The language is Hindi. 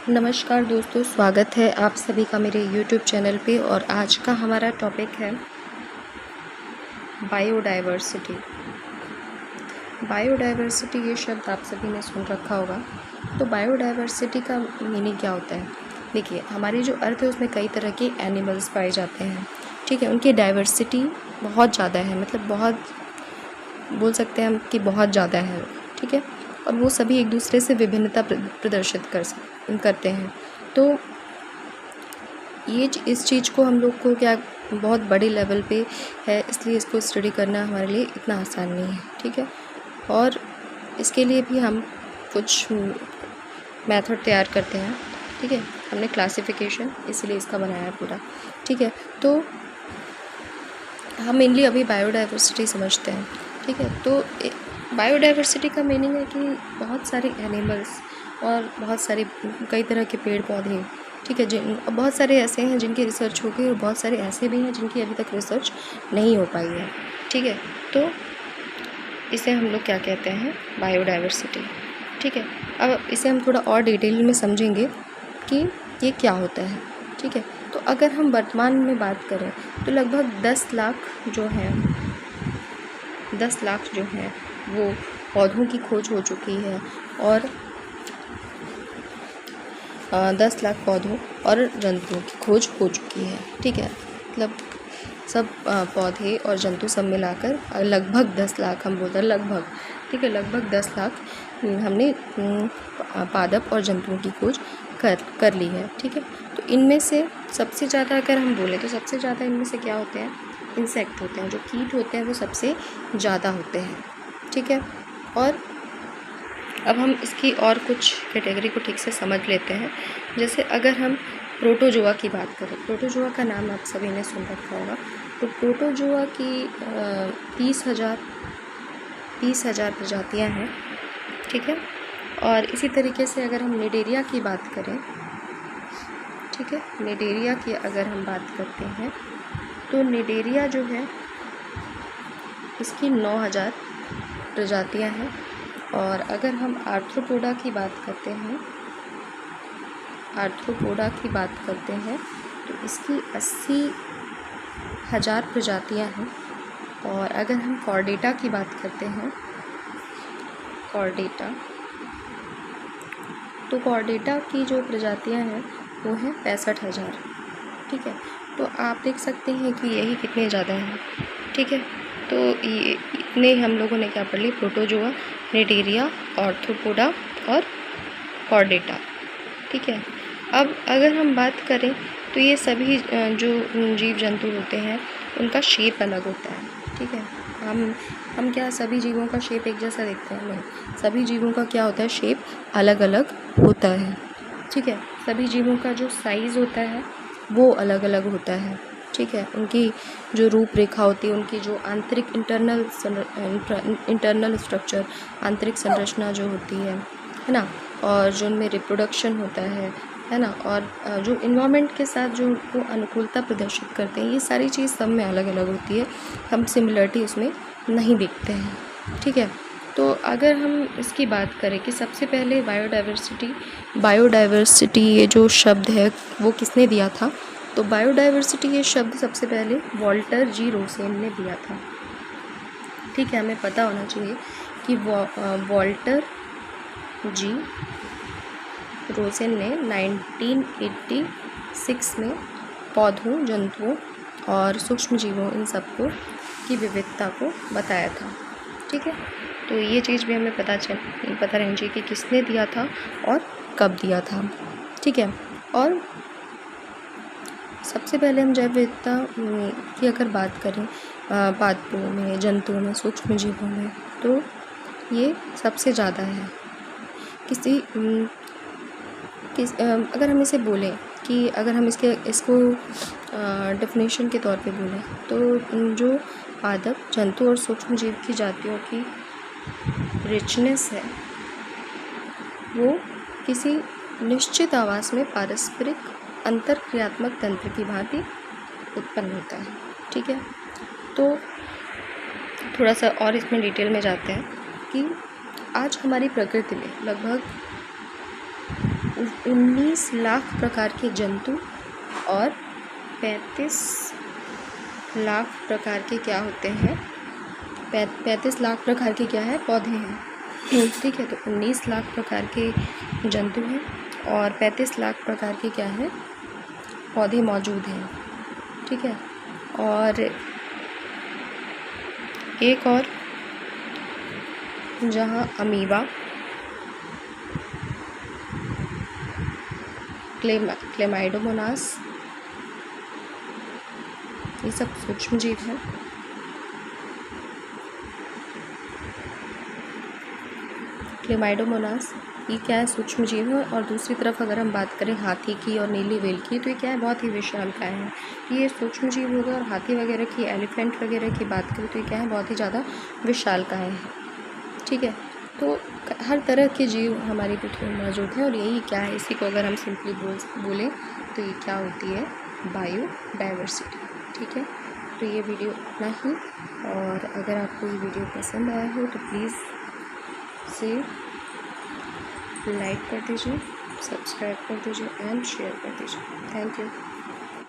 नमस्कार दोस्तों, स्वागत है आप सभी का मेरे YouTube चैनल पे। और आज का हमारा टॉपिक है बायोडाइवर्सिटी। बायोडाइवर्सिटी ये शब्द आप सभी ने सुन रखा होगा। तो बायोडाइवर्सिटी का मीनिंग क्या होता है? देखिए, हमारी जो अर्थ है उसमें कई तरह के एनिमल्स पाए जाते हैं, ठीक है। उनकी डाइवर्सिटी बहुत ज़्यादा है, मतलब बहुत बोल सकते हैं हम कि बहुत ज़्यादा है, ठीक है। और वो सभी एक दूसरे से विभिन्नता प्रदर्शित करते हैं। तो ये इस चीज़ को हम लोग को क्या बहुत बड़े लेवल पे है, इसलिए इसको स्टडी करना हमारे लिए इतना आसान नहीं है, ठीक है। और इसके लिए भी हम कुछ मेथड तैयार करते हैं, ठीक है। हमने क्लासिफिकेशन इसलिए इसका बनाया है पूरा, ठीक है। तो हम मेनली अभी बायोडाइवर्सिटी समझते हैं, ठीक है। तो बायोडाइवर्सिटी का मीनिंग है कि बहुत सारे एनिमल्स और बहुत सारे कई तरह के पेड़ पौधे, ठीक है, जिन बहुत सारे ऐसे हैं जिनकी रिसर्च हो गई और बहुत सारे ऐसे भी हैं जिनकी अभी तक रिसर्च नहीं हो पाई है, ठीक है। तो इसे हम लोग क्या कहते हैं? बायोडाइवर्सिटी, ठीक है। अब इसे हम थोड़ा और डिटेल में समझेंगे कि ये क्या होता है, ठीक है। तो अगर हम वर्तमान में बात करें तो लगभग 10 लाख जो हैं वो पौधों की खोज हो चुकी है। और 10 लाख पौधों और जंतुओं की खोज हो चुकी है, ठीक है। मतलब सब पौधे और जंतु सब मिलाकर लगभग 10 लाख हम बोलते हैं, लगभग, ठीक है, लगभग 10 लाख हमने पादप और जंतुओं की खोज कर ली है, ठीक है। तो इनमें से सबसे ज़्यादा अगर हम बोलें तो सबसे ज़्यादा इनमें से क्या होते हैं? इंसेक्ट होते हैं, जो कीट होते हैं वो सबसे ज़्यादा होते हैं, ठीक है। और अब हम इसकी और कुछ कैटेगरी को ठीक से समझ लेते हैं। जैसे अगर हम प्रोटोजोआ की बात करें, प्रोटोजोआ का नाम आप सभी ने सुन रखा होगा। तो प्रोटोजोआ की 30,000 प्रजातियां हैं, ठीक है। और इसी तरीके से अगर हम निडेरिया की बात करें, ठीक है, निडेरिया की अगर हम बात करते हैं तो निडेरिया जो है इसकी 9,000 प्रजातियां हैं। और अगर हम आर्थ्रोपोडा की बात करते हैं तो इसकी 80,000 प्रजातियां हैं। और अगर हम कॉर्डेटा की बात करते हैं, तो कॉर्डेटा की जो प्रजातियां हैं वो हैं 65,000, ठीक है। तो आप देख सकते हैं कि यही कितने ज़्यादा हैं, ठीक है। तो ये इतने हम लोगों ने क्या पढ़ ली? प्रोटोजोआ, निडेरिया, आर्थ्रोपोडा और कॉर्डेटा, ठीक है। अब अगर हम बात करें तो ये सभी जो जीव जंतु होते हैं उनका शेप अलग होता है, ठीक है। हम क्या सभी जीवों का शेप एक जैसा देखते हैं? नहीं, सभी जीवों का क्या होता है? शेप अलग अलग होता है, ठीक है। सभी जीवों का जो साइज़ होता है वो अलग अलग होता है, ठीक है। उनकी जो रूपरेखा होती है, उनकी जो आंतरिक इंटरनल स्ट्रक्चर, आंतरिक संरचना जो होती है ना, और जो उनमें रिप्रोडक्शन होता है ना, और जो इन्वायरमेंट के साथ जो वो अनुकूलता प्रदर्शित करते हैं, ये सारी चीज़ सब में अलग अलग होती है। हम सिमिलरिटी उसमें नहीं देखते हैं, ठीक है। तो अगर हम इसकी बात करें कि सबसे पहले बायोडाइवर्सिटी ये जो शब्द है वो किसने दिया था? तो बायोडाइवर्सिटी ये शब्द सबसे पहले वॉल्टर जी रोसेन ने दिया था, ठीक है। हमें पता होना चाहिए कि वॉल्टर जी रोसेन ने 1986 में पौधों, जंतुओं और सूक्ष्म जीवों इन सबको की विविधता को बताया था, ठीक है। तो ये चीज़ भी हमें पता रहनी चाहिए कि किसने दिया था और कब दिया था, ठीक है। और सबसे पहले हम जैव विविधता की अगर बात करें पादपों में, जंतुओं में, सूक्ष्म जीवों में, तो ये सबसे ज़्यादा है। अगर हम इसे बोलें कि अगर हम इसको डेफिनेशन के तौर पे बोलें तो जो पादप, जंतु और सूक्ष्म जीव की जातियों की रिचनेस है वो किसी निश्चित आवास में पारस्परिक अंतरक्रियात्मक तंत्र की भांति उत्पन्न होता है, ठीक है। तो थोड़ा सा और इसमें डिटेल में जाते हैं कि आज हमारी प्रकृति में लगभग 19 लाख प्रकार के जंतु और 35 लाख प्रकार के क्या होते हैं, 35 लाख प्रकार के क्या है, पौधे हैं। ठीक है, तो 19 लाख प्रकार के जंतु हैं और 35 लाख प्रकार के क्या है, पौधे मौजूद हैं। ठीक है, और एक और जहाँ अमीबा, क्लेमाइडोमोनास, ये सब सूक्ष्म जीव हैं। क्लेमाइडोमोनास ये क्या है, सूक्ष्म जीव है। और दूसरी तरफ अगर हम बात करें हाथी की और नीली व्हेल की, तो ये क्या है, बहुत ही विशालकाय है। ये सूक्ष्म जीव होगा। और हाथी वगैरह की, एलिफेंट वगैरह की बात करें तो ये क्या है, बहुत ही ज़्यादा विशालकाय है। ठीक है, तो हर तरह के जीव हमारी पृथ्वी में मौजूद हैं। और यही क्या है, इसी को अगर हम सिंपली बोलें तो ये क्या होती है, बायोडाइवर्सिटी। ठीक है, तो ये वीडियो इतना ही। और अगर आपको ये वीडियो पसंद आया हो तो प्लीज़ से लाइक कर दीजिए, सब्सक्राइब कर दीजिए एंड शेयर कर दीजिए। Thank you.